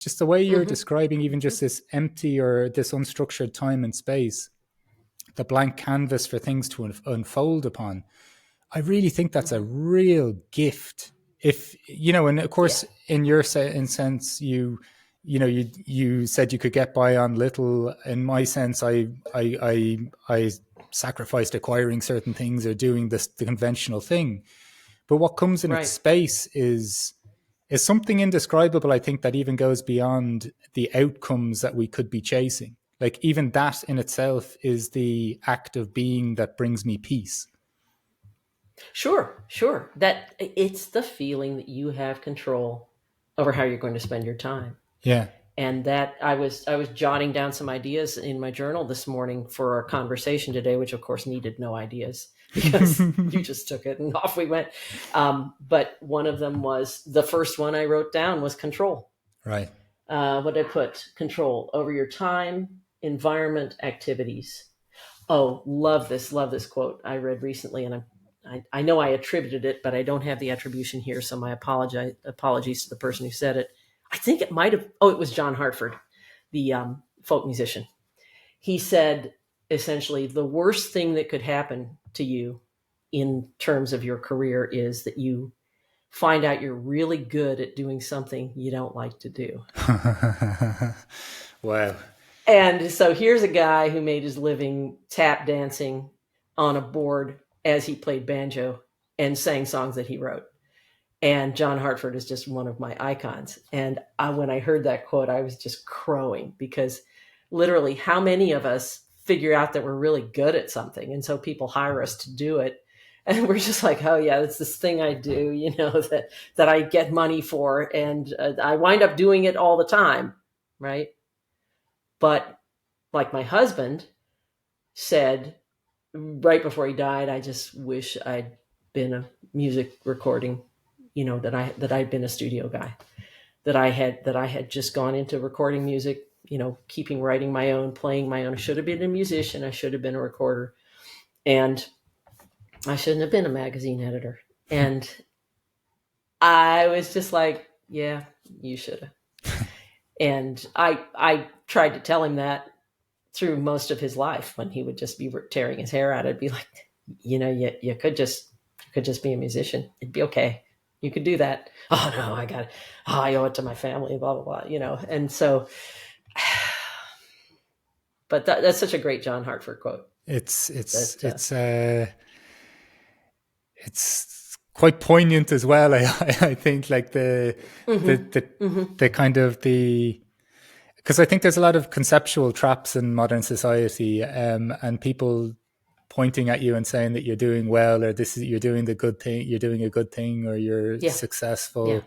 just the way you're Mm-hmm. describing even just this empty or this unstructured time and space, the blank canvas for things to unfold upon. I really think that's a Mm-hmm. real gift. If you know, and of Yeah. course, in your sense, you said you could get by on little. In my sense, I sacrificed acquiring certain things or doing the conventional thing. But what comes in its Right. space is something indescribable. I think that even goes beyond the outcomes that we could be chasing. Like even that in itself is the act of being that brings me peace. Sure, sure. That it's the feeling that you have control over how you're going to spend your time. Yeah. And that I was jotting down some ideas in my journal this morning for our conversation today, which of course needed no ideas because you just took it and off we went. But one of them was the first one I wrote down was control. Right. What did I put? Control over your time, environment, activities. Oh, love this quote I read recently, and I know I attributed it, but I don't have the attribution here, so my apologies to the person who said it. I think it might have. Oh, it was John Hartford, the folk musician. He said essentially the worst thing that could happen to you in terms of your career is that you find out you're really good at doing something you don't like to do. Wow. And so here's a guy who made his living tap dancing on a board as he played banjo and sang songs that he wrote. And John Hartford is just one of my icons. And when I heard that quote, I was just crowing because literally how many of us figure out that we're really good at something? And so people hire us to do it. And we're just like, oh yeah, it's this thing I do, that I get money for. And I wind up doing it all the time. Right. But like my husband said right before he died, I just wish I'd been a music recording, that I'd been a studio guy, that I had just gone into recording music, keeping writing my own, playing my own. I should have been a musician. I should have been a recorder, and I shouldn't have been a magazine editor. And I was just like, yeah, you should have. And I tried to tell him that through most of his life when he would just be tearing his hair out. I'd be like, you could just be a musician. It'd be okay. You could do that. Oh no, I owe it to my family, blah, blah, blah, And so, but that's such a great John Hartford quote. It's quite poignant as well. I think like Mm-hmm. the kind of because I think there's a lot of conceptual traps in modern society, and people pointing at you and saying that you're doing well, or you're doing the good thing, you're doing a good thing, or you're Yeah. successful. Yeah.